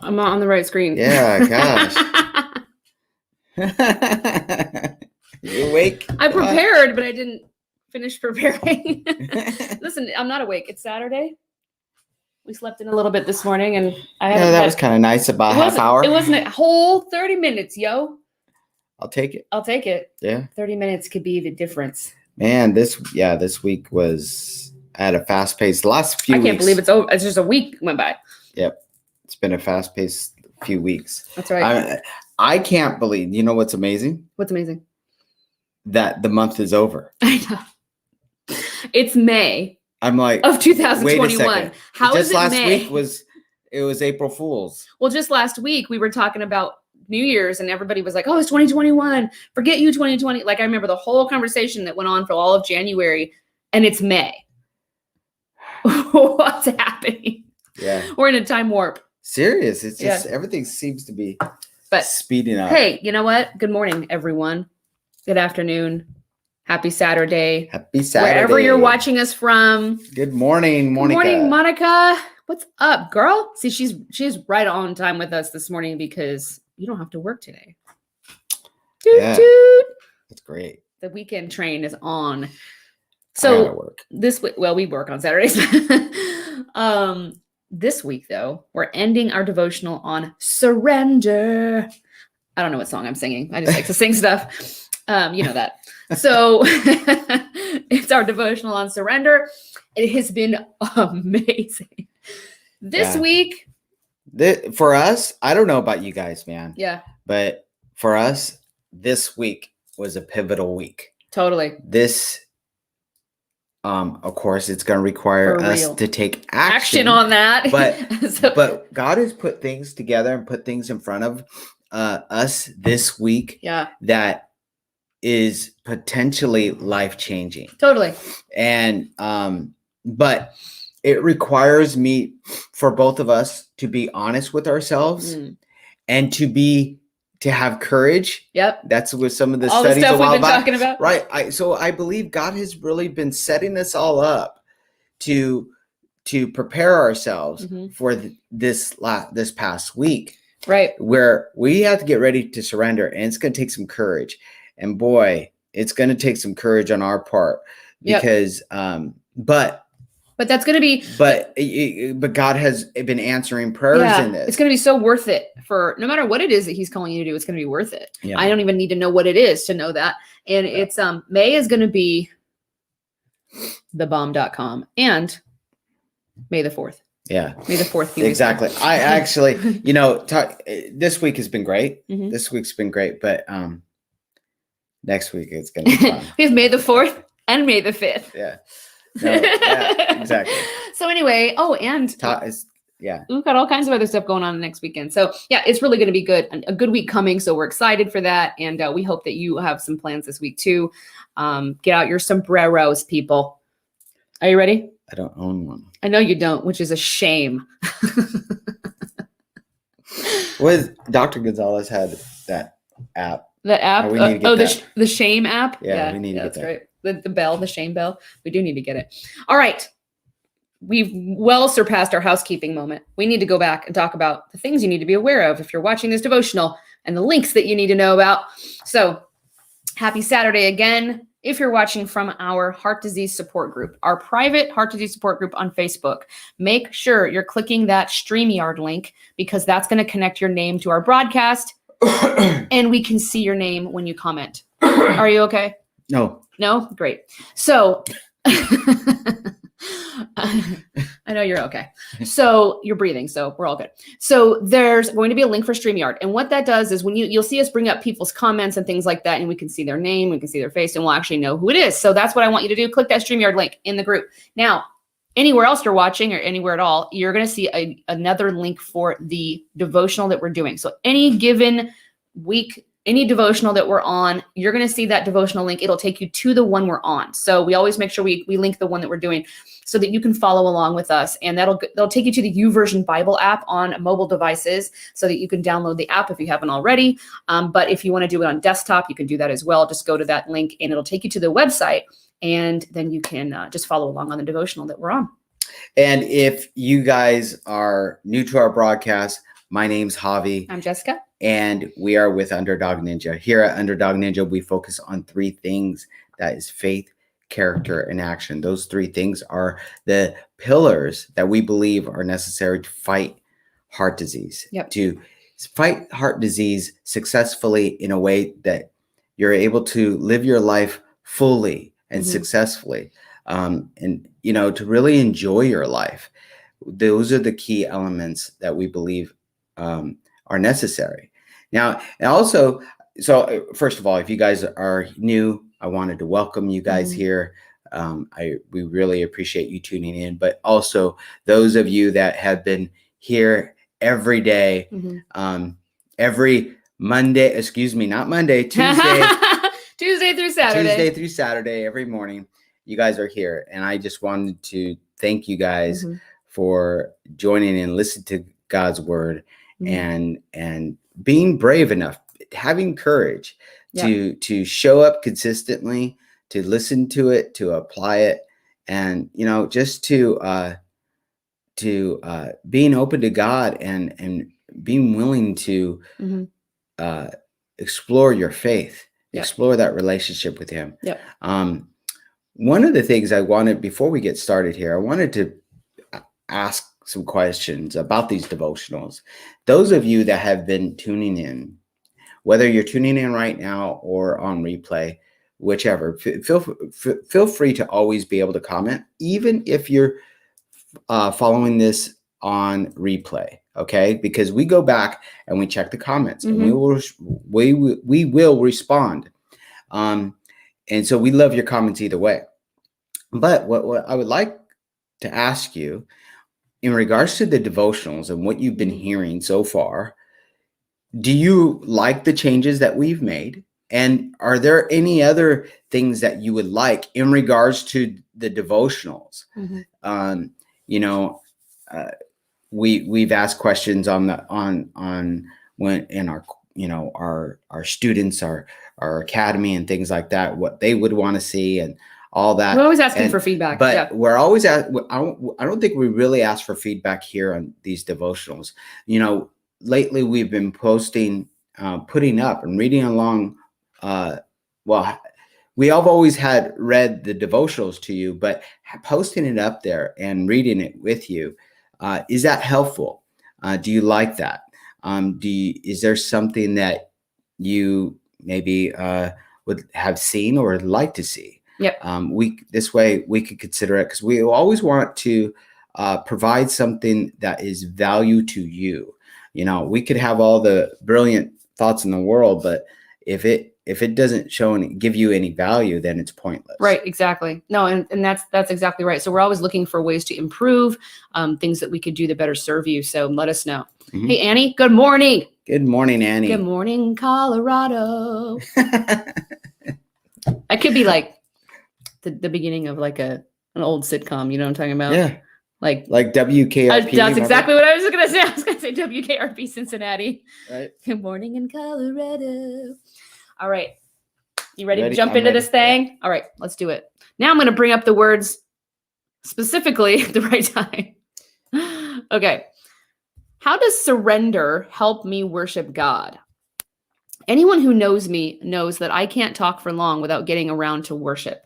I'm not on the right screen. Yeah, gosh. You awake? I prepared, but I didn't finish preparing. Listen, I'm not awake. It's Saturday. We slept in a little bit this morning, and that was kind of nice. About half hour. It wasn't a whole 30 minutes, yo. I'll take it. I'll take it. Yeah. 30 minutes could be the difference. Man, this week was at a fast pace. The last few weeks. I can't believe it's over. It's just a week went by. Yep. It's been a fast paced few weeks. That's right. I can't believe, you know what's amazing? What's amazing? That the month is over. I know. It's May. I'm like, of 2021. How is it last May? week was April Fool's. Well, just last week we were talking about New Year's and everybody was like, oh, it's 2021. Forget you 2020. Like I remember the whole conversation that went on for all of January and it's May. What's happening? Yeah. We're in a time warp. Serious. It's just everything seems to be speeding up. Hey, you know what? Good morning, everyone. Good afternoon. Happy Saturday. Happy Saturday. Wherever you're watching us from. Good morning, Monica. Good morning, Monica. What's up, girl? See, she's right on time with us this morning because you don't have to work today. Toot, toot. That's great. The weekend train is on. So this week, well, we work on Saturdays. This week, though, we're ending our devotional on surrender. I don't know what song I'm singing. I just like to sing stuff. You know that. So it's our devotional on surrender. It has been amazing. This week. For us, I don't know about you guys, man. Yeah. But for us, this week was a pivotal week. Totally. This, of course, it's going to require us to take action on that. But God has put things together and put things in front of us this week. Yeah. That is potentially life-changing. Totally. And but it requires me for both of us to be honest with ourselves and to have courage. Yep. That's with some of the all studies the stuff a while we've been back. Talking about. Right. So I believe God has really been setting us all up to prepare ourselves for this past week. Right. Where we have to get ready to surrender, and it's going to take some courage. And boy, it's going to take some courage on our part because, but that's going to be, but God has been answering prayers in this. It's going to be so worth it for no matter what it is that he's calling you to do. It's going to be worth it. Yeah. I don't even need to know what it is to know that. And it's, May is going to be thebomb.com and May the 4th. Yeah. May the 4th. Exactly. I actually, this week has been great. Mm-hmm. This week's been great, but, next week it's going to be fun. We have May the 4th and May the 5th. Yeah. No, yeah, exactly. So anyway, we've got all kinds of other stuff going on next weekend. So yeah, it's really going to be good. A good week coming. So we're excited for that. And we hope that you have some plans this week too. Get out your sombreros, people. Are you ready? I don't own one. I know you don't, which is a shame. Dr. Gonzalez had that app. The app? The shame app? Yeah, we need to get that. Right. The shame bell. We do need to get it. All right. We've well surpassed our housekeeping moment. We need to go back and talk about the things you need to be aware of if you're watching this devotional and the links that you need to know about. So happy Saturday again. If you're watching from our heart disease support group, our private heart disease support group on Facebook, make sure you're clicking that StreamYard link because that's going to connect your name to our broadcast and we can see your name when you comment. Are you okay? No. No? Great. So I know you're okay. So you're breathing, so we're all good. So there's going to be a link for StreamYard. And what that does is when you'll see us bring up people's comments and things like that, and we can see their name, we can see their face, and we'll actually know who it is. So that's what I want you to do. Click that StreamYard link in the group. Now, anywhere else you're watching or anywhere at all, you're going to see another link for the devotional that we're doing. So any given week, any devotional that we're on, you're going to see that devotional link. It'll take you to the one we're on. So we always make sure we link the one that we're doing so that you can follow along with us. And that'll take you to the YouVersion Bible app on mobile devices so that you can download the app if you haven't already. But if you want to do it on desktop, you can do that as well. Just go to that link and it'll take you to the website. And then you can just follow along on the devotional that we're on. And if you guys are new to our broadcast, My name's Javie. I'm Jessica. And we are with Underdog Ninja. Here at Underdog Ninja, we focus on 3 things. That is faith, character, and action. Those 3 things are the pillars that we believe are necessary to fight heart disease. Yep. To fight heart disease successfully in a way that you're able to live your life fully and successfully. And, to really enjoy your life. Those are the key elements that we believe are necessary. Now, and also, so first of all, if you guys are new, I wanted to welcome you guys here. We really appreciate you tuning in, but also those of you that have been here every day, every Monday, not Monday, Tuesday, Tuesday through Saturday, every morning, you guys are here. And I just wanted to thank you guys for joining and listening to God's word and being brave enough, having courage to show up consistently, to listen to it, to apply it, and just to being open to God and being willing to explore your faith, explore that relationship with Him. One of the things I wanted, before we get started here, I wanted to ask some questions about these devotionals. Those of you that have been tuning in, whether you're tuning in right now or on replay, whichever, feel free to always be able to comment, even if you're following this on replay, okay? Because we go back and we check the comments and we will respond. And so we love your comments either way. But what I would like to ask you in regards to the devotionals and what you've been hearing so far, do you like the changes that we've made? And are there any other things that you would like in regards to the devotionals? We've asked questions on when in our students, our academy and things like that, what they would want to see and all that. We're always asking for feedback, but we're always I don't think we really ask for feedback here on these devotionals. Lately we've been posting, putting up and reading along. We have always had read the devotionals to you, but posting it up there and reading it with you, is that helpful? Do you like that? Is there something that you maybe would have seen or would like to see? This way we could consider it, because we always want to provide something that is value to you. We could have all the brilliant thoughts in the world, but if it doesn't show and give you any value, then it's pointless. Right. Exactly. No. And that's exactly right. So we're always looking for ways to improve, things that we could do to better serve you. So let us know. Hey, Annie, good morning. Good morning, Annie. Good morning, Colorado. I could be like the beginning of like an old sitcom. You know what I'm talking about? Yeah. Like WKRP. That's exactly what I was going to say. I was going to say WKRP Cincinnati. Right. Good morning in Colorado. All right. You ready to jump into this thing? Yeah. All right, let's do it. Now I'm going to bring up the words specifically at the right time. Okay. How does surrender help me worship God? Anyone who knows me knows that I can't talk for long without getting around to worship.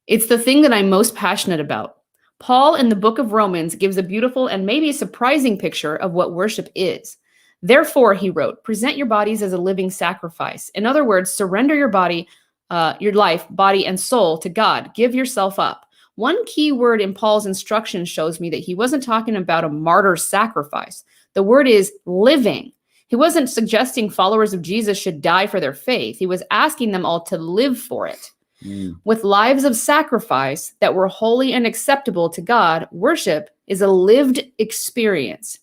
It's the thing that I'm most passionate about. Paul in the book of Romans gives a beautiful and maybe surprising picture of what worship is. Therefore, he wrote, present your bodies as a living sacrifice. In other words, surrender your body, your life, body, and soul to God. Give yourself up. One key word in Paul's instructions shows me that he wasn't talking about a martyr sacrifice. The word is living. He wasn't suggesting followers of Jesus should die for their faith. He was asking them all to live for it. With lives of sacrifice that were holy and acceptable to God, worship is a lived experience.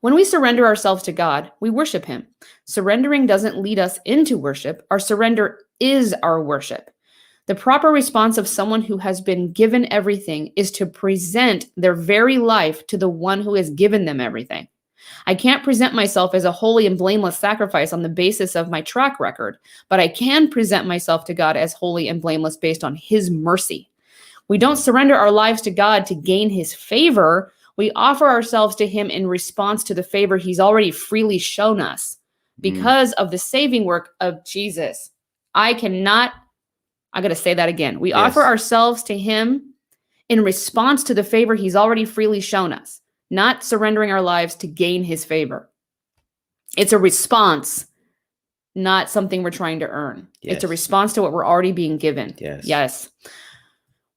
When we surrender ourselves to God, we worship Him. Surrendering doesn't lead us into worship. Our surrender is our worship. The proper response of someone who has been given everything is to present their very life to the one who has given them everything. I can't present myself as a holy and blameless sacrifice on the basis of my track record, but I can present myself to God as holy and blameless based on His mercy. We don't surrender our lives to God to gain His favor. We offer ourselves to him in response to the favor he's already freely shown us because of the saving work of Jesus. I got to say that again. We offer ourselves to him in response to the favor he's already freely shown us, not surrendering our lives to gain his favor. It's a response, not something we're trying to earn. Yes. It's a response to what we're already being given. Yes.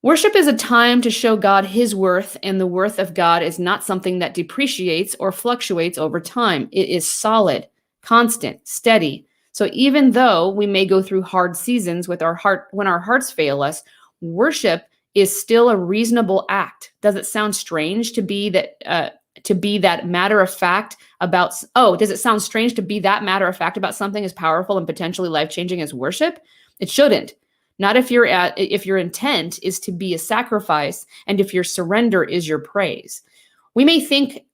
Worship is a time to show God his worth, and the worth of God is not something that depreciates or fluctuates over time. It is solid, constant, steady. So even though we may go through hard seasons when our hearts fail us, worship is still a reasonable act. Does it sound strange to be that matter of fact about? Does it sound strange to be that matter of fact about something as powerful and potentially life-changing as worship? It shouldn't. Not if your intent is to be a sacrifice and if your surrender is your praise. We may think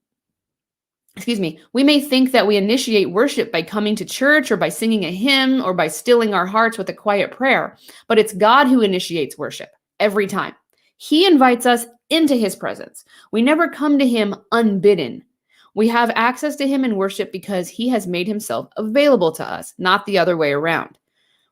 that we initiate worship by coming to church or by singing a hymn or by stilling our hearts with a quiet prayer, but it's God who initiates worship every time. He invites us into his presence. We never come to him unbidden. We have access to him in worship because he has made himself available to us, not the other way around.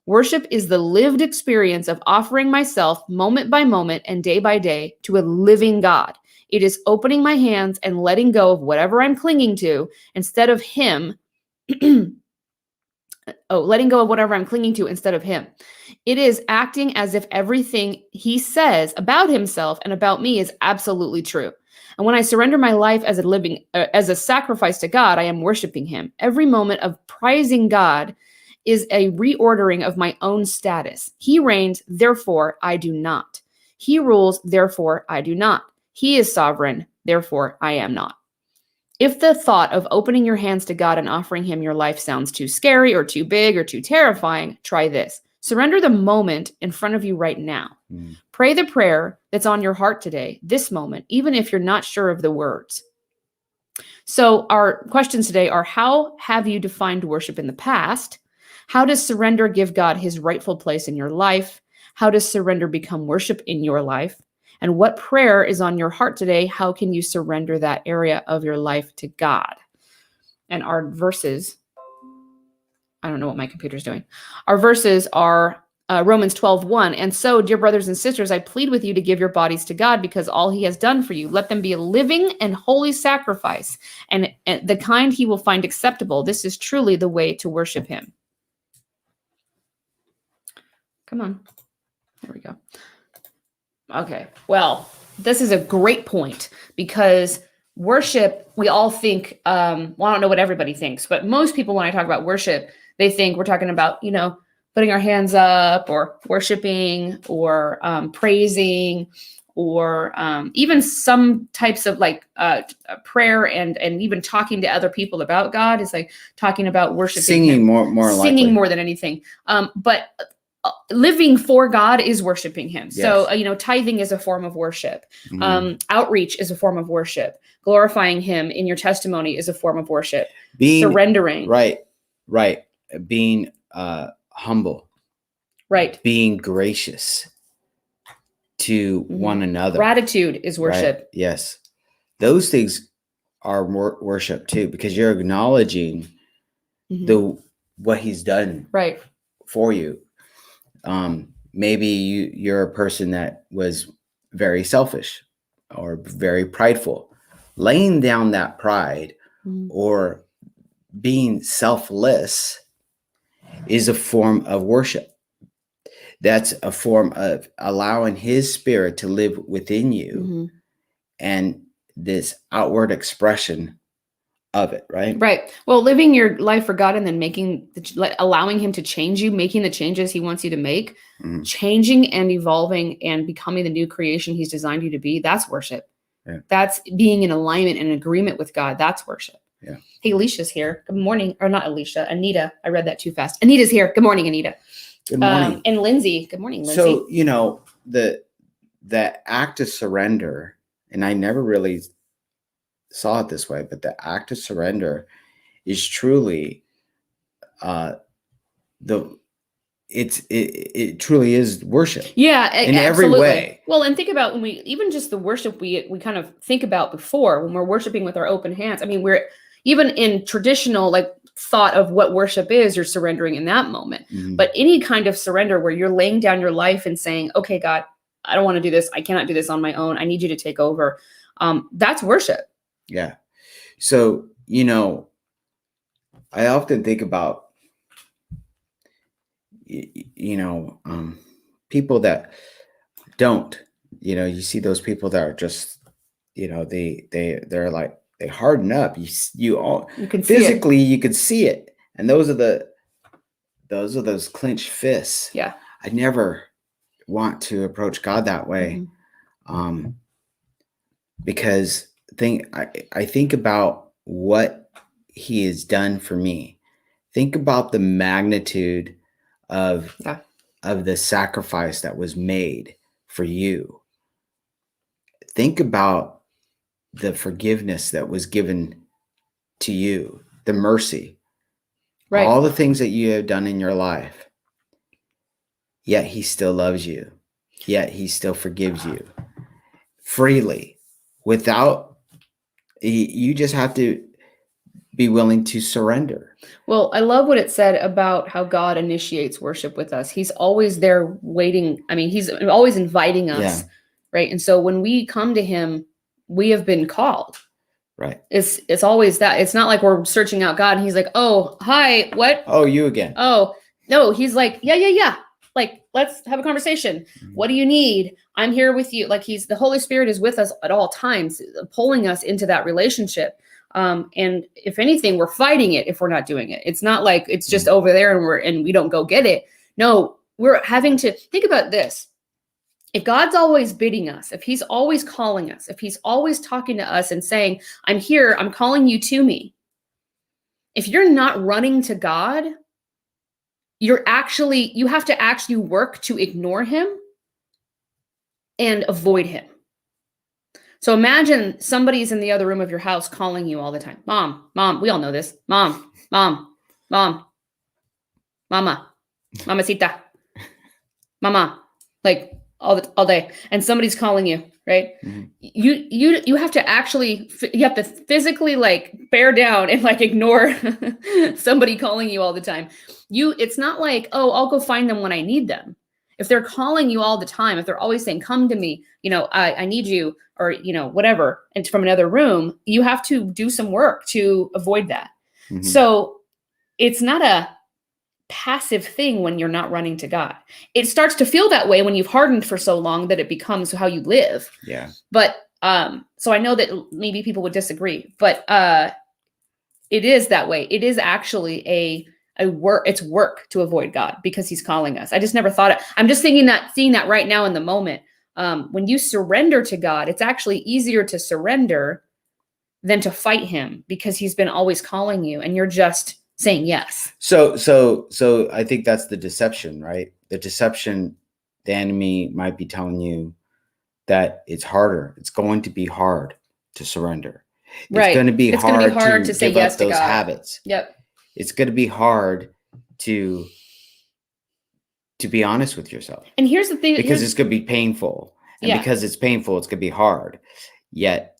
Worship is the lived experience of offering myself moment by moment and day by day to a living God. It is opening my hands and letting go of whatever I'm clinging to instead of him. Letting go of whatever I'm clinging to instead of him. It is acting as if everything he says about himself and about me is absolutely true. And when I surrender my life as a sacrifice to God, I am worshiping him. Every moment of praising God is a reordering of my own status. He reigns, therefore I do not. He rules, therefore I do not. He is sovereign, therefore I am not. If the thought of opening your hands to God and offering him your life sounds too scary or too big or too terrifying, try this. Surrender the moment in front of you right now. Pray the prayer that's on your heart today, this moment, even if you're not sure of the words. So our questions today are, how have you defined worship in the past? How does surrender give God his rightful place in your life? How does surrender become worship in your life? And what prayer is on your heart today? How can you surrender that area of your life to God? And our verses, I don't know what my computer's doing. Our verses are Romans 12:1. And so, dear brothers and sisters, I plead with you to give your bodies to God because all he has done for you. Let them be a living and holy sacrifice, and the kind he will find acceptable. This is truly the way to worship him. Come on. There we go. Okay. Well, this is a great point because worship, we all think, I don't know what everybody thinks, but most people, when I talk about worship, they think we're talking about, putting our hands up or worshiping or praising or even some types of prayer and even talking to other people about God is like talking about worshiping. Singing singing more than anything. But living for God is worshiping him. Yes. So, tithing is a form of worship. Outreach is a form of worship. Glorifying him in your testimony is a form of worship. Surrendering. Right. Being humble. Right. Being gracious to one another. Gratitude is worship. Right? Yes. Those things are worship too, because you're acknowledging what he's done for you. Maybe you're a person that was very selfish or very prideful. Laying down that pride or being selfless is a form of worship. That's a form of allowing his spirit to live within you and this outward expression of it, right? Right. Well, living your life for God and then allowing him to change you, making the changes he wants you to make, changing and evolving and becoming the new creation he's designed you to be. That's worship. Yeah. That's being in alignment and in agreement with God. That's worship. Yeah. Hey, Alicia's here. Good morning. Or not Alicia, Anita. I read that too fast. Anita's here. Good morning, Anita. Good morning. And Lindsay. Good morning, Lindsay. So, the act of surrender, and I never really saw it this way, but the act of surrender is truly the it truly is worship. Yeah, in every way. Well, and think about when even just the worship we kind of think about before when we're worshiping with our open hands. I mean, we're even in traditional like thought of what worship is, you're surrendering in that moment. Mhm. But any kind of surrender where you're laying down your life and saying, okay, God, I don't want to do this. I cannot do this on my own. I need you to take over. That's worship. Yeah. So, I often think about, people that don't, you see those people that are just, they're like, they harden up. You can see physically, you can see it. And those are those clenched fists. Yeah. I never want to approach God that way. Mm-hmm. Because I think about what he has done for me. Think about the magnitude of the sacrifice that was made for you. Think about the forgiveness that was given to you, the mercy, Right. all the things that you have done in your life. Yet he still loves you. Yet he still forgives you freely. You just have to be willing to surrender. Well, I love what it said about how God initiates worship with us. He's always there waiting. I mean, he's always inviting us, right? And so when we come to him, we have been called. Right. It's always that. It's not like we're searching out God and he's like, oh, hi, what? Oh, you again. Oh, no, he's like, yeah. Like, let's have a conversation. Mm-hmm. What do you need? I'm here with you. Like the Holy Spirit is with us at all times, pulling us into that relationship. And if anything, we're fighting it if we're not doing it. It's not like it's just over there and we don't go get it. No, we're having to think about this. If God's always bidding us, if he's always calling us, if he's always talking to us and saying, I'm here, I'm calling you to me. If you're not running to God, you have to actually work to ignore him and avoid him. So imagine somebody's in the other room of your house calling you all the time. Mom, we all know this. Mom, mama, mamacita, mama, like all day. And somebody's calling you, right? Mm-hmm. You have to physically like bear down and like ignore somebody calling you all the time. It's not like, oh, I'll go find them when I need them. If they're calling you all the time, if they're always saying, come to me, I need you, or, whatever, and from another room, you have to do some work to avoid that. Mm-hmm. So it's not a passive thing when you're not running to God. It starts to feel that way when you've hardened for so long that it becomes how you live. Yeah. But so I know that maybe people would disagree, but it is that way. It is actually it's work to avoid God because he's calling us. I just never thought it. I'm just seeing that right now in the moment. When you surrender to God, it's actually easier to surrender than to fight him because he's been always calling you and you're just saying yes. So I think that's the deception, right? The deception, the enemy might be telling you that it's harder. It's going to be hard to surrender. Right. It's going to be hard to say yes to those God. Habits. Yep. It's going to be hard to be honest with yourself. And here's the thing. Because it's going to be painful. And because it's painful, it's going to be hard. Yet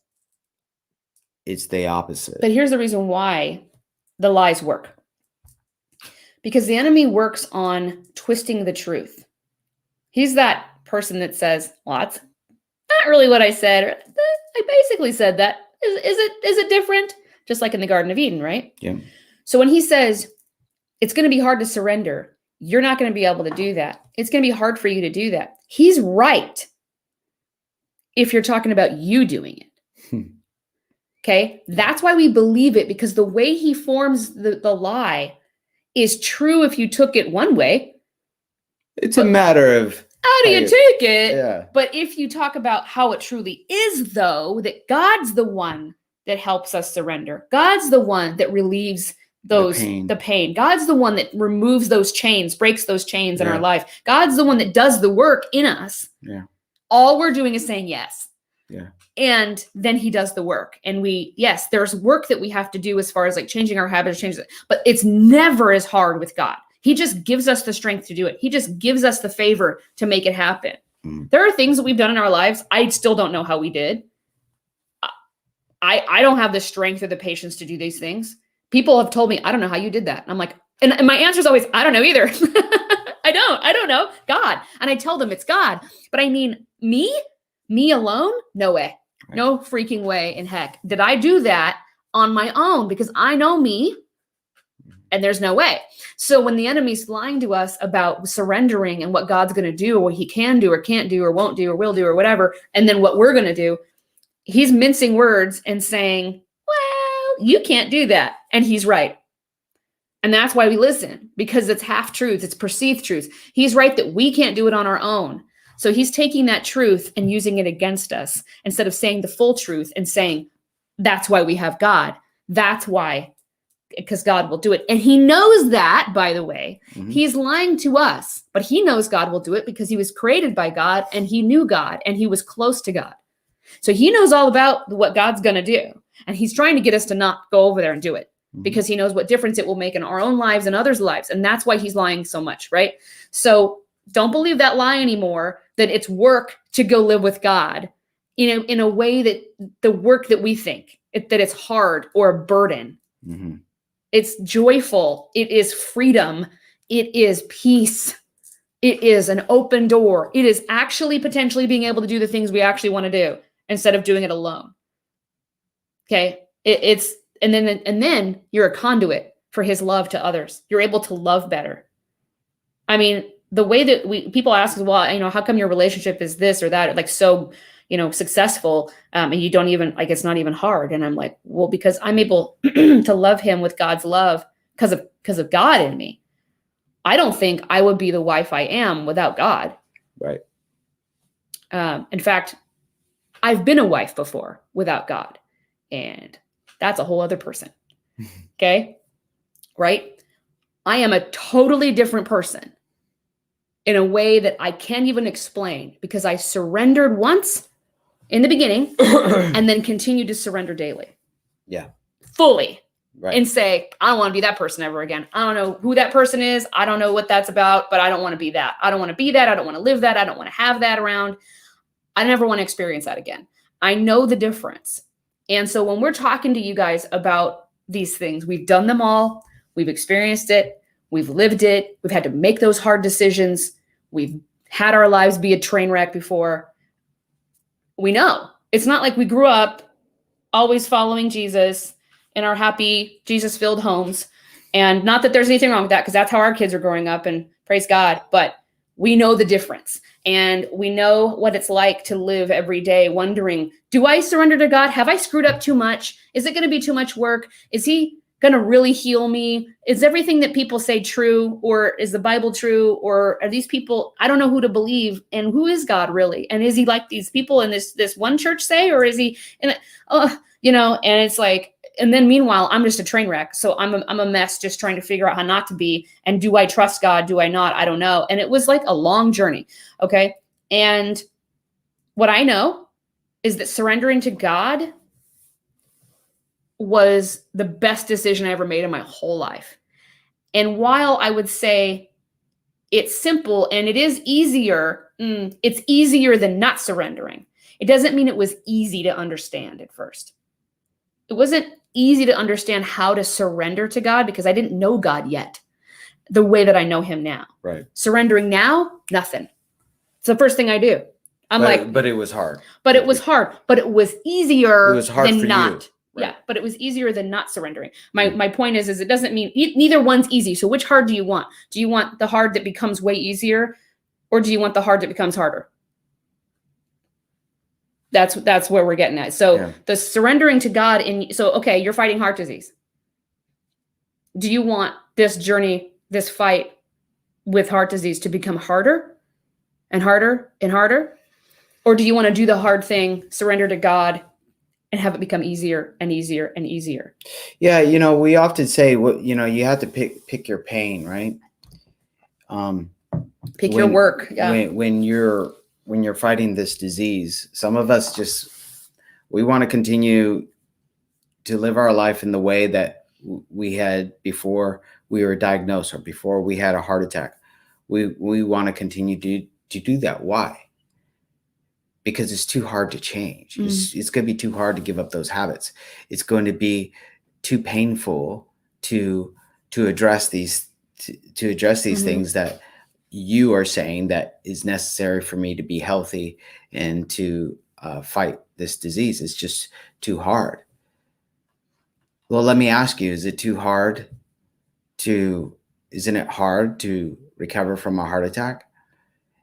it's the opposite. But here's the reason why the lies work. Because the enemy works on twisting the truth. He's that person that says, well, that's not really what I said. Or, I basically said that. Is it different? Just like in the Garden of Eden, right? Yeah. So when he says, it's going to be hard to surrender, you're not going to be able to do that. It's going to be hard for you to do that. He's right if you're talking about you doing it. Okay? That's why we believe it, because the way he forms the lie is true if you took it one way. It's a matter of how do you take it? Yeah. But if you talk about how it truly is, though, that God's the one that helps us surrender. God's the one that relieves the pain. God's the one that removes those chains, breaks those chains in our life. God's the one that does the work in us. Yeah. All we're doing is saying yes. Yeah. And then he does the work. And there's work that we have to do as far as like changing our habits, but it's never as hard with God. He just gives us the strength to do it. He just gives us the favor to make it happen. Mm. There are things that we've done in our lives. I still don't know how we did. I don't have the strength or the patience to do these things. People have told me, I don't know how you did that. And I'm like, and my answer is always, I don't know either. I don't know. God. And I tell them it's God. But I mean, me alone? No way. Right. No freaking way in heck. Did I do that on my own? Because I know me and there's no way. So when the enemy's lying to us about surrendering and what God's going to do, or what he can do or can't do or won't do or will do or whatever, and then what we're going to do, he's mincing words and saying, well, you can't do that. And he's right. And that's why we listen, because it's half truths. It's perceived truths. He's right that we can't do it on our own. So he's taking that truth and using it against us instead of saying the full truth and saying, that's why we have God. That's why, because God will do it. And he knows that, by the way. Mm-hmm. He's lying to us, but he knows God will do it because he was created by God and he knew God and he was close to God. So he knows all about what God's going to do. And he's trying to get us to not go over there and do it because he knows what difference it will make in our own lives and others' lives. And that's why he's lying so much, right? So don't believe that lie anymore, that it's work to go live with God in a way that the work that we think, that it's hard or a burden. Mm-hmm. It's joyful. It is freedom. It is peace. It is an open door. It is actually potentially being able to do the things we actually want to do instead of doing it alone. Okay. And then you're a conduit for his love to others. You're able to love better. I mean, the way that people ask us, well, how come your relationship is this or that, like so, successful, and you don't even it's not even hard. And I'm like, well, because I'm able to love him with God's love because of God in me. I don't think I would be the wife I am without God. Right. In fact, I've been a wife before without God, and that's a whole other person. Okay. Right. I am a totally different person in a way that I can't even explain because I surrendered once in the beginning and then continued to surrender daily. Yeah. Fully. Right. And say, I don't want to be that person ever again. I don't know who that person is. I don't know what that's about, but I don't want to be that. I don't want to be that. I don't want to live that. I don't want to have that around. I never want to experience that again. I know the difference. And so when we're talking to you guys about these things, we've done them all. We've experienced it. We've lived it. We've had to make those hard decisions. We've had our lives be a train wreck before. We know. It's not like we grew up always following Jesus in our happy, Jesus-filled homes. And not that there's anything wrong with that, because that's how our kids are growing up, and praise God. But we know the difference. And we know what it's like to live every day wondering, do I surrender to God? Have I screwed up too much? Is it going to be too much work? Is he going to really heal me? Is everything that people say true? Or is the Bible true? Or are these people, I don't know who to believe. And who is God really? And is he like these people in this one church say, or is he, and it's like, and then meanwhile, I'm just a train wreck. So I'm a mess just trying to figure out how not to be. And do I trust God? Do I not? I don't know. And it was like a long journey. Okay. And what I know is that surrendering to God was the best decision I ever made in my whole life. And while I would say it's simple and it is easier, it's easier than not surrendering. It doesn't mean it was easy to understand at first. It wasn't easy to understand how to surrender to God because I didn't know God yet the way that I know him now. Right. Surrendering now, nothing. It's the first thing I do. But it was hard. But it was hard. But it was easier than not. You. Right. Yeah, but it was easier than not surrendering. My point is it doesn't mean neither one's easy. So which hard do you want? Do you want the hard that becomes way easier, or do you want the hard that becomes harder? That's where we're getting at. So the surrendering to God okay, you're fighting heart disease. Do you want this journey, this fight with heart disease to become harder and harder and harder? Or do you want to do the hard thing, surrender to God, and have it become easier and easier and easier? Yeah, we often say, you have to pick your pain, right? Pick your work. Yeah. When you're fighting this disease, some of us we want to continue to live our life in the way that we had before we were diagnosed or before we had a heart attack. We want to continue to do that. Why? Because it's too hard to change. It's going to be too hard to give up those habits. It's going to be too painful to address these things that you are saying that is necessary for me to be healthy and to fight this disease. It's just too hard. Well, let me ask you, isn't it hard to recover from a heart attack?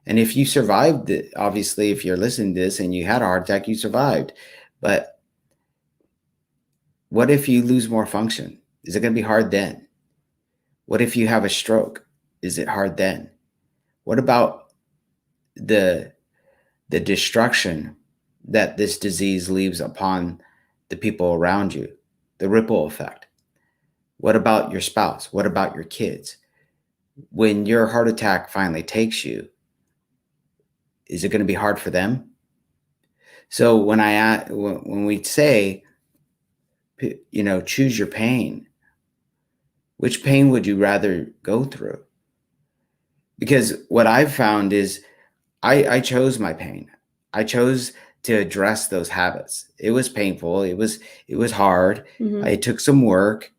And if you survived it, obviously, if you're listening to this and you had a heart attack, you survived. But what if you lose more function? Is it going to be hard then? What if you have a stroke? Is it hard then? What about the destruction that this disease leaves upon the people around you? The ripple effect. What about your spouse? What about your kids? When your heart attack finally takes you, is it going to be hard for them? So when we say, choose your pain, which pain would you rather go through? Because what I've found is I chose my pain. I chose to address those habits. It was painful. It was hard. It took some work,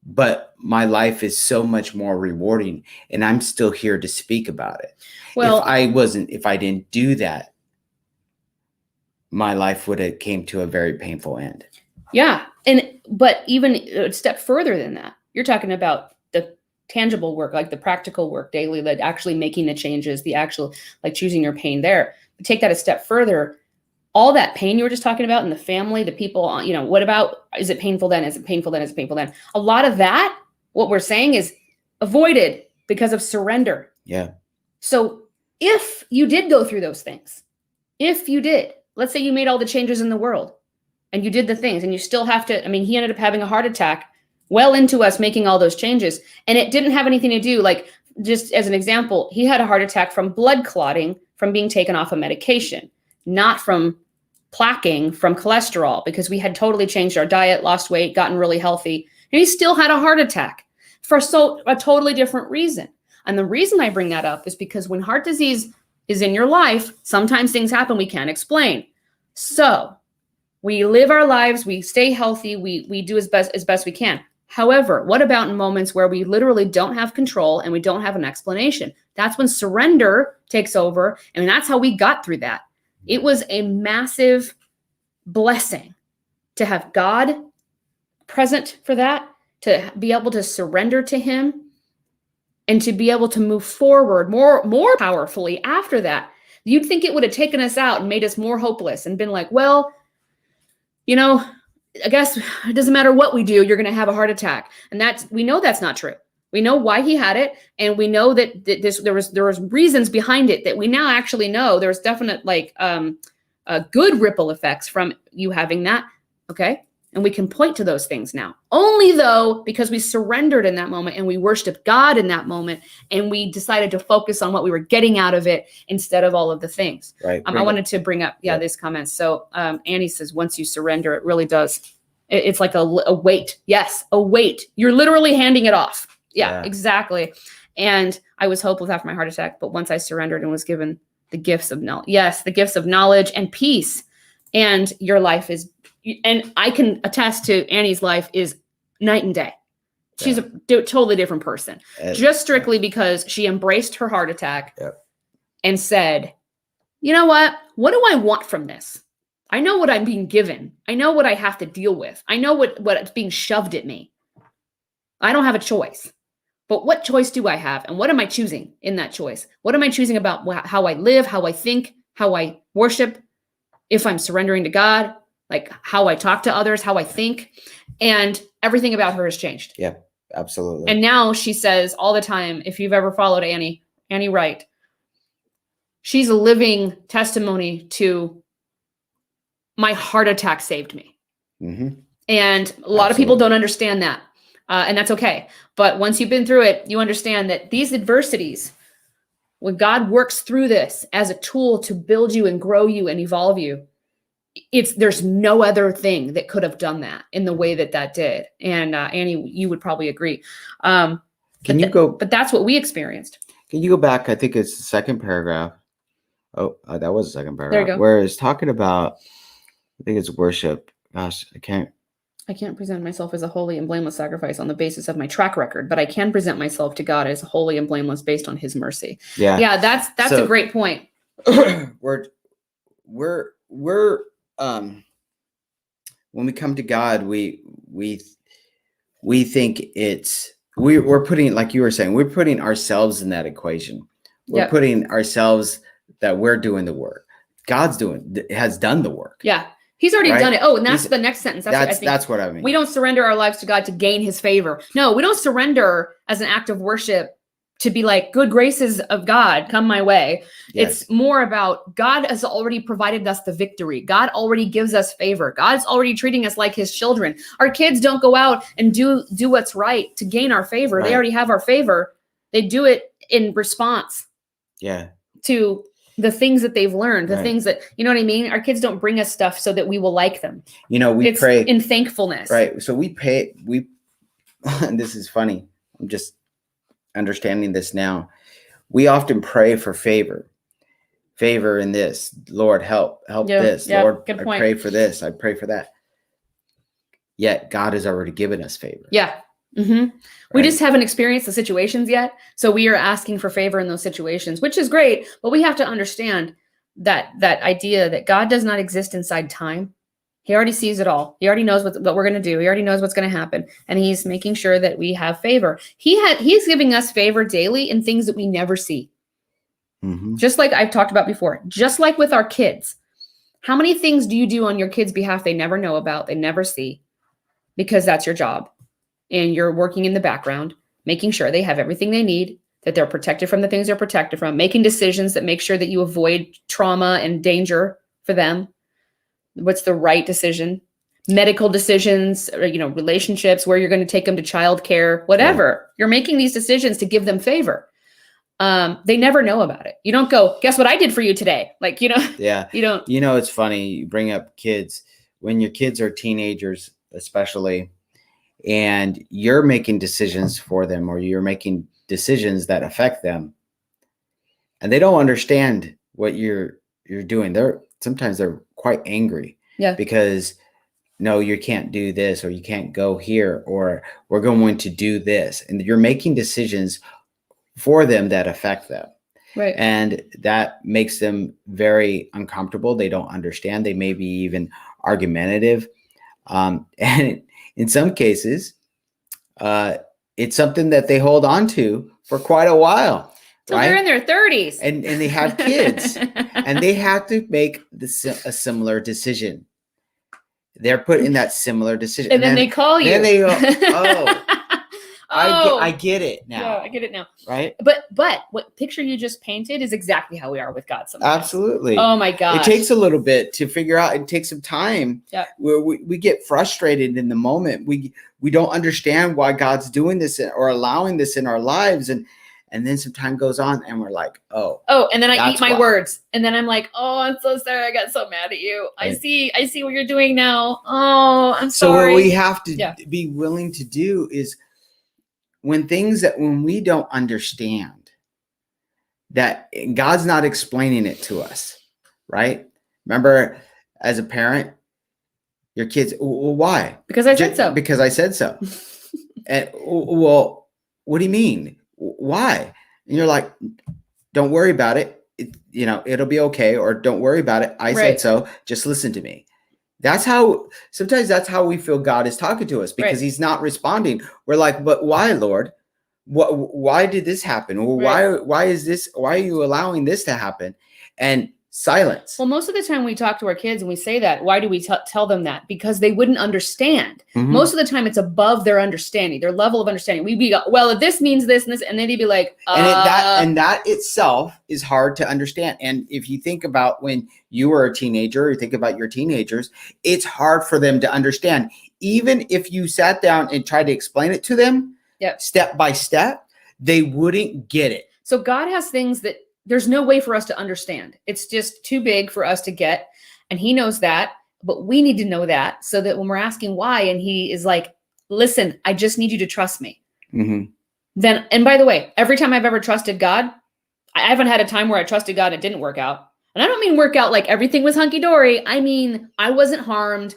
but my life is so much more rewarding, and I'm still here to speak about it. Well, if I didn't do that, my life would have came to a very painful end. Yeah. But even a step further than that, you're talking about the tangible work, like the practical work daily, like actually making the changes, the actual, like choosing your pain there. Take that a step further. All that pain you were just talking about in the family, the people, what about, is it painful then? Is it painful then? Is it painful then? A lot of that, what we're saying, is avoided because of surrender. Yeah. So if you did go through those things, let's say you made all the changes in the world and you did the things and you still have to, he ended up having a heart attack well into us making all those changes. And it didn't have anything to do, like, just as an example, he had a heart attack from blood clotting from being taken off a medication, not from plaquing from cholesterol, because we had totally changed our diet, lost weight, gotten really healthy. And he still had a heart attack for a totally different reason. And the reason I bring that up is because when heart disease is in your life, sometimes things happen we can't explain. So we live our lives, we stay healthy, we do as best we can. However, what about in moments where we literally don't have control and we don't have an explanation? That's when surrender takes over. And that's how we got through that. It was a massive blessing to have God present for that, to be able to surrender to him, and to be able to move forward more powerfully after that. You'd think it would have taken us out and made us more hopeless and been like, well, I guess it doesn't matter what we do, you're going to have a heart attack. And we know that's not true. We know why he had it, and we know that there was reasons behind it that we now actually know. There's definite good ripple effects from you having that. Okay, and we can point to those things now. Only though because we surrendered in that moment and we worshiped God in that moment, and we decided to focus on what we were getting out of it instead of all of the things. Right. I wanted to bring up these comments. So Annie says, once you surrender, it really does. It's like a weight. Yes, a weight. You're literally handing it off. Yeah, exactly. And I was hopeless after my heart attack, but once I surrendered and was given the gifts of knowledge, the gifts of knowledge and peace, and your life is, and I can attest to Annie's life is night and day. She's a totally different person, just strictly because she embraced her heart attack and said, you know what do I want from this? I know what I'm being given. I know what I have to deal with. I know what's being shoved at me. I don't have a choice. But what choice do I have? And what am I choosing in that choice? What am I choosing about how I live, how I think, how I worship, if I'm surrendering to God, like how I talk to others, how I think, and everything about her has changed. Yeah, absolutely. And now she says all the time, if you've ever followed Annie Wright, she's a living testimony to my heart attack saved me. Mm-hmm. And a lot of people don't understand that. And that's okay. But once you've been through it, you understand that these adversities, when God works through this as a tool to build you and grow you and evolve you, there's no other thing that could have done that in the way that did. And Annie, you would probably agree. But that's what we experienced. Can you go back? I think it's the second paragraph. Oh, that was the second paragraph. There you go. Where it's talking about, I think it's worship. Gosh, I can't present myself as a holy and blameless sacrifice on the basis of my track record, but I can present myself to God as holy and blameless based on his mercy. Yeah, that's a great point. we're when we come to God, we think we're putting, like you were saying, we're putting ourselves in that equation. We're putting ourselves that we're doing the work. God's has done the work. Yeah. He's already done it. Oh, and that's the next sentence. That's what I mean. We don't surrender our lives to God to gain his favor. No, we don't surrender as an act of worship to be like, good graces of God, come my way. Yes. It's more about God has already provided us the victory. God already gives us favor. God's already treating us like his children. Our kids don't go out and do what's right to gain our favor. Right. They already have our favor. They do it in response to the things that they've learned, the things that, you know what I mean? Our kids don't bring us stuff so that we will like them. We pray in thankfulness. Right. So and this is funny. I'm just understanding this now. We often pray for favor in this. Lord, help this. Lord, I pray for this. I pray for that. Yet God has already given us favor. Yeah. Mm-hmm. Right? We just haven't experienced the situations yet. So we are asking for favor in those situations, which is great. But we have to understand that idea that God does not exist inside time. He already sees it all. He already knows what we're going to do. He already knows what's going to happen. And he's making sure that we have favor. He's giving us favor daily in things that we never see. Mm-hmm. Just like I've talked about before, just like with our kids. How many things do you do on your kids' behalf they never know about, they never see? Because that's your job. And you're working in the background, making sure they have everything they need, that they're protected from the things they're protected from, making decisions that make sure that you avoid trauma and danger for them. What's the right decision? Medical decisions, or, relationships, where you're going to take them to childcare, whatever. Yeah. You're making these decisions to give them favor. They never know about it. You don't go, guess what I did for you today? Yeah. You don't. It's funny. You bring up kids. When your kids are teenagers, especially, and you're making decisions for them, or you're making decisions that affect them, and they don't understand what you're doing. Sometimes they're quite angry. Yeah. Because no, you can't do this, or you can't go here, or we're going to do this. And you're making decisions for them that affect them. Right. And that makes them very uncomfortable. They don't understand. They may be even argumentative. And in some cases, it's something that they hold on to for quite a while. Till they're in their 30s. And they have kids. And they have to make a similar decision. They're put in that similar decision. And then they call you. Then they go, oh. I get it now. Yeah, I get it now. Right? But what picture you just painted is exactly how we are with God sometimes. Absolutely. Oh my gosh. It takes a little bit to figure out. It takes some time. Yeah. Where we get frustrated in the moment. We don't understand why God's doing this or allowing this in our lives. And then some time goes on and we're like, oh. Oh, and then I eat my words. And then I'm like, oh, I'm so sorry. I got so mad at you. Right. I see what you're doing now. Oh, I'm sorry. So what we have to be willing to do is, when we don't understand, that God's not explaining it to us, right? Remember, as a parent, your kids, well, why? Because I said so. Because I said so. And well, what do you mean? Why? And you're like, don't worry about it. It'll be okay. Or don't worry about it. I said so. Just listen to me. Sometimes that's how we feel God is talking to us, because he's not responding. We're like, but why, Lord? Why did this happen? Or why is this? Why are you allowing this to happen? And silence. Well, most of the time we talk to our kids and we say that. Why do we tell them that? Because they wouldn't understand. Mm-hmm. Most of the time it's above their understanding, their level of understanding. We'd be, well, this means this and this, and then they'd be like, and that itself is hard to understand. And if you think about when you were a teenager, or you think about your teenagers, it's hard for them to understand. Even if you sat down and tried to explain it to them, step by step, they wouldn't get it. So God has things that there's no way for us to understand. It's just too big for us to get. And he knows that. But we need to know that so that when we're asking why, and he is like, listen, I just need you to trust me. Mm-hmm. Then, and by the way, every time I've ever trusted God, I haven't had a time where I trusted God and it didn't work out. And I don't mean work out like everything was hunky-dory. I mean, I wasn't harmed.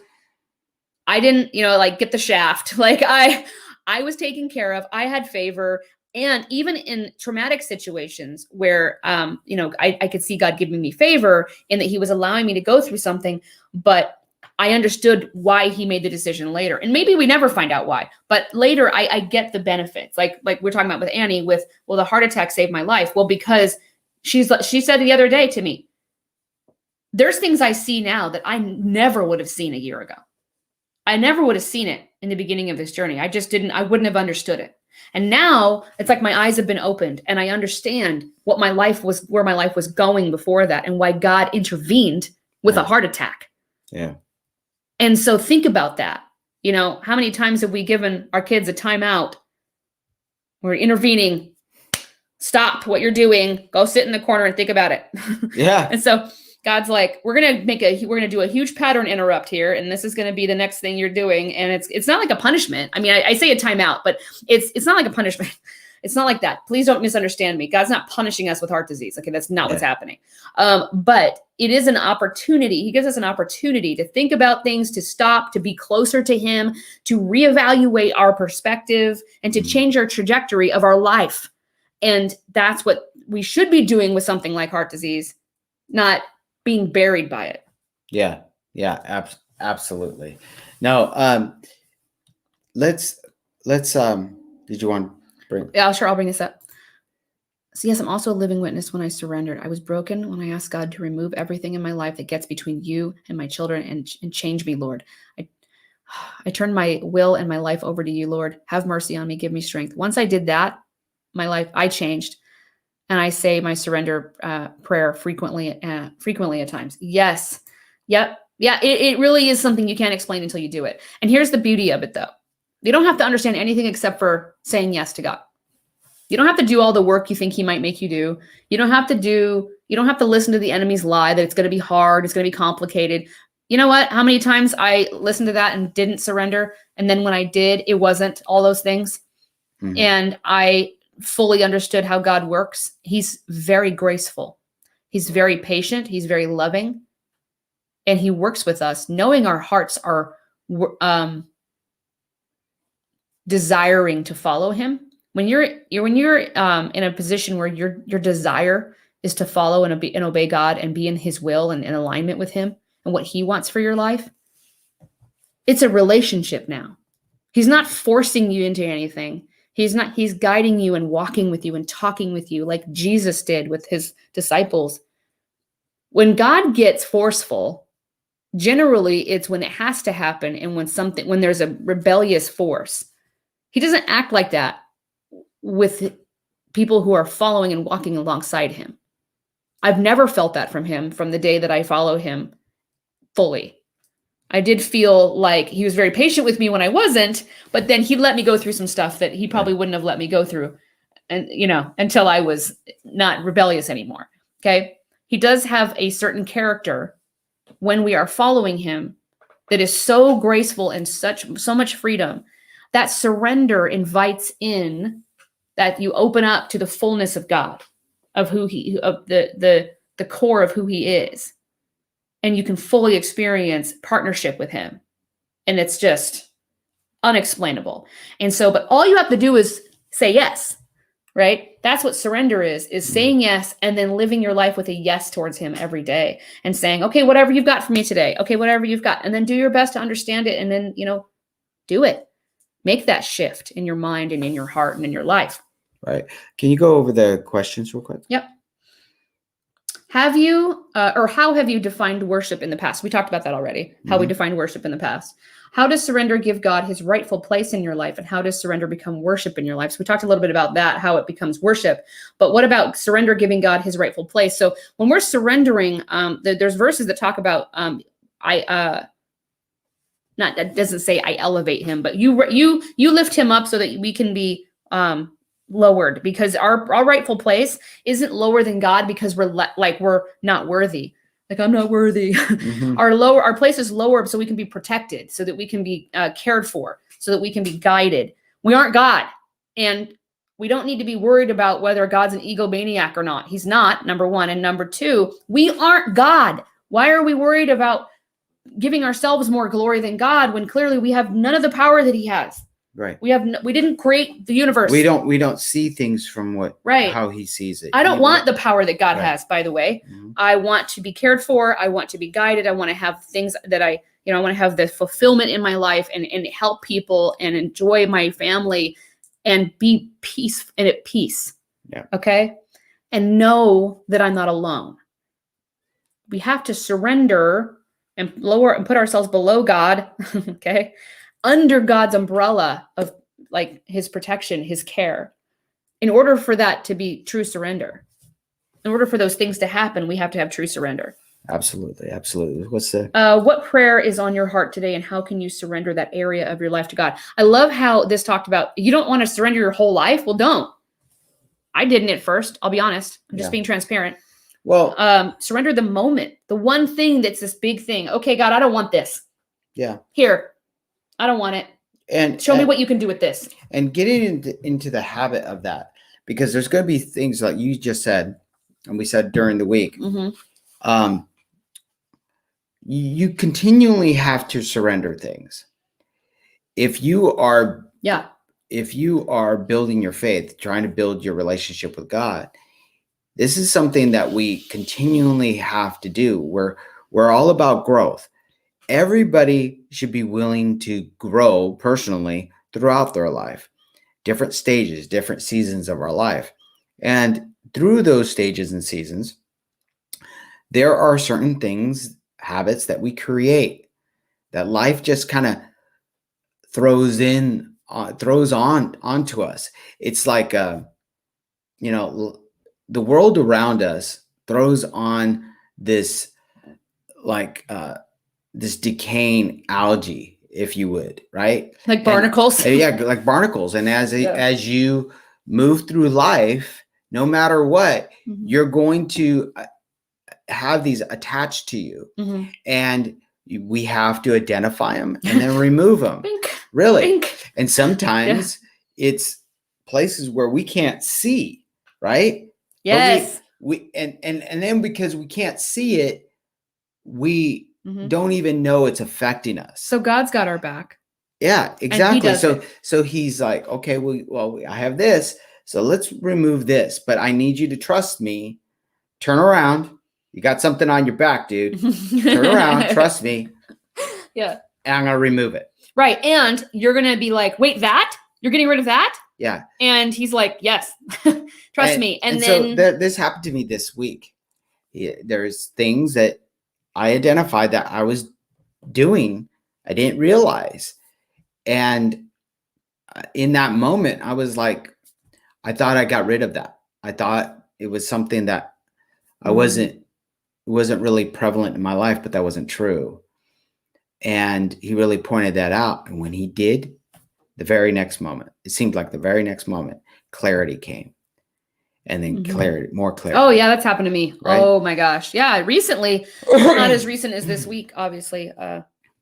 I didn't, like get the shaft. Like I was taken care of. I had favor. And even in traumatic situations where, I could see God giving me favor in that he was allowing me to go through something, but I understood why he made the decision later. And maybe we never find out why, but later I get the benefits. Like we're talking about with Annie with, well, the heart attack saved my life. Well, because she said the other day to me, there's things I see now that I never would have seen a year ago. I never would have seen it in the beginning of this journey. I wouldn't have understood it. And now it's like my eyes have been opened and I understand what my life was, where my life was going before that and why God intervened with a heart attack. Yeah. And so think about that. How many times have we given our kids a timeout? We're intervening. Stop what you're doing. Go sit in the corner and think about it. Yeah. And so God's like, we're going to do a huge pattern interrupt here. And this is going to be the next thing you're doing. And it's not like a punishment. I mean, I say a timeout, but it's not like a punishment. It's not like that. Please don't misunderstand me. God's not punishing us with heart disease. Okay. That's not what's happening. But it is an opportunity. He gives us an opportunity to think about things, to stop, to be closer to him, to reevaluate our perspective and to change our trajectory of our life. And that's what we should be doing with something like heart disease, not being buried by it. Yeah. Yeah. Absolutely. Now, let's, did you want to bring? Yeah, sure. I'll bring this up. So yes, I'm also a living witness when I surrendered. I was broken when I asked God to remove everything in my life that gets between you and my children and change me, Lord. I turned my will and my life over to you, Lord. Have mercy on me. Give me strength. Once I did that, my life, I changed. And I say my surrender prayer frequently at times. Yes. Yep. Yeah. It really is something you can't explain until you do it. And here's the beauty of it, though. You don't have to understand anything except for saying yes to God. You don't have to do all the work you think he might make you do. You don't have to listen to the enemy's lie that it's going to be hard. It's going to be complicated. You know what? How many times I listened to that and didn't surrender. And then when I did, it wasn't all those things. Mm-hmm. And I fully understood how God works. He's very graceful. He's very patient. He's very loving. And he works with us, knowing our hearts are desiring to follow him. When you're in a position where your desire is to follow and obey God and be in his will and in alignment with him and what he wants for your life, it's a relationship now. He's not forcing you into anything. He's guiding you and walking with you and talking with you like Jesus did with his disciples. When God gets forceful, generally it's when it has to happen and when there's a rebellious force. He doesn't act like that with people who are following and walking alongside him. I've never felt that from him from the day that I follow him fully. I did feel like he was very patient with me when I wasn't, but then he let me go through some stuff that he probably wouldn't have let me go through, and until I was not rebellious anymore. Okay. He does have a certain character when we are following him that is so graceful and so much freedom. That surrender invites in that you open up to the fullness of God, of the core of who he is. And you can fully experience partnership with him. And it's just unexplainable. And so, but all you have to do is say yes, right? That's what surrender is saying yes and then living your life with a yes towards him every day and saying, okay, whatever you've got for me today. Okay, whatever you've got. And then do your best to understand it. And then, do it. Make that shift in your mind and in your heart and in your life. Right. Can you go over the questions real quick? Yep. Have you, or how have you defined worship in the past? We talked about that already, how we defined worship in the past. How does surrender give God his rightful place in your life? And how does surrender become worship in your life? So we talked a little bit about that, how it becomes worship. But what about surrender giving God his rightful place? So when we're surrendering, there's verses that talk about, that doesn't say I elevate him, but you lift him up so that we can be lowered, because our rightful place isn't lower than God because we're not worthy. like I'm not worthy. Mhm. Our place is lower so we can be protected, so that we can be cared for, so that we can be guided. We aren't God. And we don't need to be worried about whether God's an egomaniac or not. He's not, number one. And number two, we aren't God. Why are we worried about giving ourselves more glory than God when clearly we have none of the power that he has? Right. We didn't create the universe. We don't see things from Right. how he sees it. I don't want the power that God Right. has, by the way. Mhm. I want to be cared for. I want to be guided. I want to have things that I want to have the fulfillment in my life and help people and enjoy my family and be at peace. Yeah. Okay. And know that I'm not alone. We have to surrender and lower and put ourselves below God. Okay. Under God's umbrella of like his protection, his care. In order for that to be true surrender, in order for those things to happen, we have to have true surrender. Absolutely. Absolutely. What's the what prayer is on your heart today, and how can you surrender that area of your life to God? I love how this talked about you don't want to surrender your whole life. Well, don't. I didn't at first. I'll be honest. I'm just being transparent. Well, surrender the moment, the one thing that's this big thing. Okay, God, I don't want this. Yeah. Here, I don't want it. And show me what you can do with this. And getting into the habit of that, because there's going to be things like you just said, and we said during the week. Mm-hmm. You continually have to surrender things. If you are building your faith, trying to build your relationship with God, this is something that we continually have to do. We're all about growth. Everybody should be willing to grow personally throughout their life, different stages, different seasons of our life. And through those stages and seasons, there are certain things, habits that we create that life just kind of throws on onto us. It's like the world around us throws on this this decaying algae, if you would, right? Like barnacles. Like barnacles. And as you move through life, no matter what, mm-hmm. you're going to have these attached to you. Mm-hmm. And we have to identify them and then remove them. Bink, really. Bink. And sometimes it's places where we can't see, right? Yes. We then because we can't see it, we mm-hmm. don't even know it's affecting us. So God's got our back. Yeah, exactly. So he's like, okay, well, I have this. So let's remove this, but I need you to trust me. Turn around. You got something on your back, dude. Turn around. Trust me. Yeah. And I'm going to remove it. Right. And you're going to be like, wait, that? You're getting rid of that? Yeah. And he's like, yes, trust me. And then so this happened to me this week. There's things that I identified that I was doing. I didn't realize. And in that moment, I was like, I thought I got rid of that. I thought it was something that I wasn't really prevalent in my life, but that wasn't true. And he really pointed that out. And when he did, the very next moment, it seemed like the very next moment, clarity came. And then more clarity. Oh, yeah, that's happened to me. Right? Oh, my gosh. Yeah, recently. Not as recent as this week, obviously.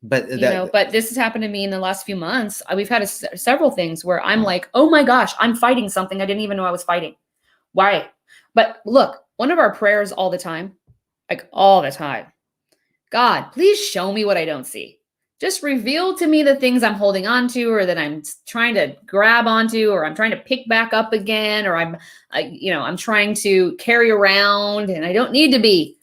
But this has happened to me in the last few months. We've had several things where I'm like, oh, my gosh, I'm fighting something I didn't even know I was fighting. Why? But look, one of our prayers all the time, like all the time, God, please show me what I don't see. Just reveal to me the things I'm holding on to, or that I'm trying to grab onto, or I'm trying to pick back up again, or I'm trying to carry around and I don't need to be.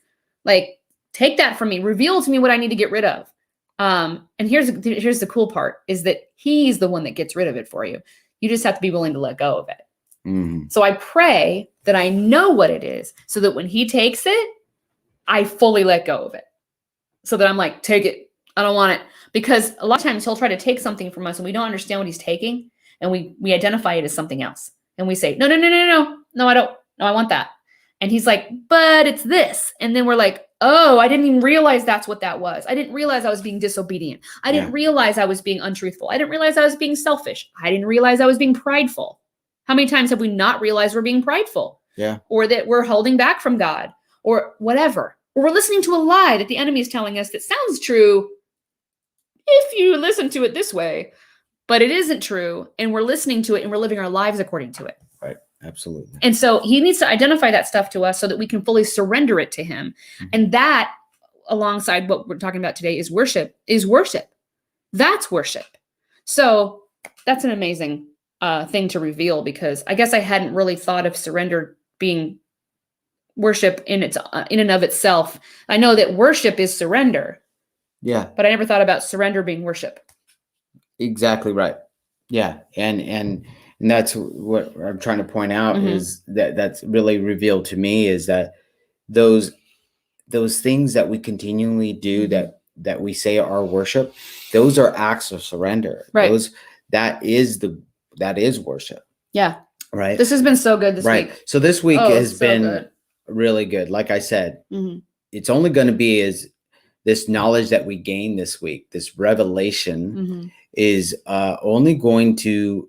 Like, take that from me. Reveal to me what I need to get rid of. And here's the cool part is that he's the one that gets rid of it for you. You just have to be willing to let go of it. Mm-hmm. So I pray that I know what it is so that when he takes it, I fully let go of it. So that I'm like, take it. I don't want it. Because a lot of times he'll try to take something from us and we don't understand what he's taking. And we identify it as something else. And we say, no, I don't. No, I want that. And he's like, but it's this. And then we're like, oh, I didn't even realize that's what that was. I didn't realize I was being disobedient. I didn't realize I was being untruthful. I didn't realize I was being selfish. I didn't realize I was being prideful. How many times have we not realized we're being prideful? Yeah. Or that we're holding back from God or whatever. or we're listening to a lie that the enemy is telling us that sounds true if you listen to it this way, but it isn't true. And we're listening to it and we're living our lives according to it. Right. Absolutely. And so he needs to identify that stuff to us so that we can fully surrender it to him. Mm-hmm. And that, alongside what we're talking about today, is worship. That's worship. So that's an amazing thing to reveal, because I guess I hadn't really thought of surrender being worship in and of itself. I know that worship is surrender. Yeah. But I never thought about surrender being worship. Exactly right. Yeah. And that's what I'm trying to point out, mm-hmm. is that's really revealed to me, is that those things that we continually do, mm-hmm. that we say are worship, those are acts of surrender. Right. That is worship. Yeah. Right. This has been so good this week. So this week has been really good. Like I said, mm-hmm. it's only going to be as this knowledge that we gain this week, this revelation, mm-hmm. is only going to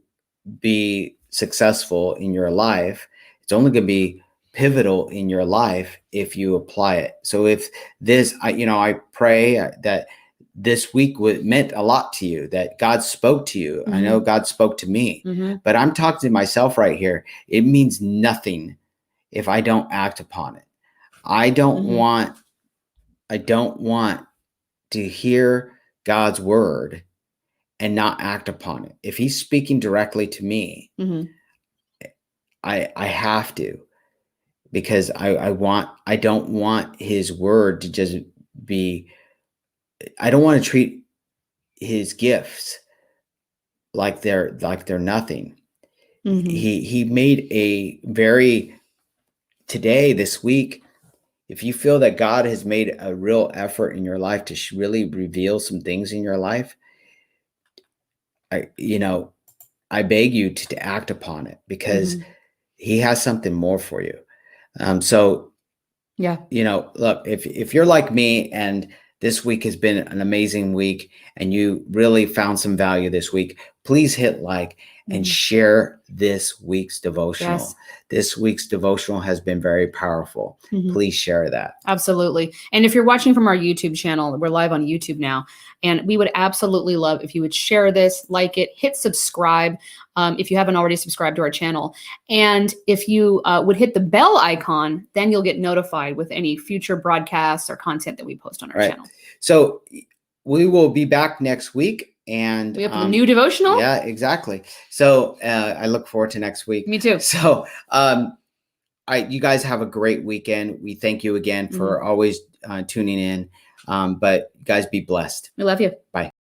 be successful in your life. It's only going to be pivotal in your life if you apply it. So if this, I pray that this week meant a lot to you, that God spoke to you. Mm-hmm. I know God spoke to me, mm-hmm. but I'm talking to myself right here. It means nothing if I don't act upon it. I don't mm-hmm. want to hear God's word and not act upon it. If he's speaking directly to me, mm-hmm. I have to, because I don't want his word to just be, I don't want to treat his gifts like they're nothing. Mm-hmm. He made this week, if you feel that God has made a real effort in your life to really reveal some things in your life, I beg you to act upon it, because mm-hmm. he has something more for you. So, yeah, look, if you're like me and this week has been an amazing week and you really found some value this week, please hit like and share this week's devotional. Yes. This week's devotional has been very powerful. Mm-hmm. Please share that. Absolutely. And if you're watching from our YouTube channel, we're live on YouTube now, and we would absolutely love if you would share this, like it, hit subscribe if you haven't already subscribed to our channel. And if you would hit the bell icon, then you'll get notified with any future broadcasts or content that we post on our channel. So we will be back next week. And we have a new devotional. Yeah, exactly. So I look forward to next week. Me too. So you guys have a great weekend. We thank you again for always tuning in. But guys, be blessed. We love you. Bye.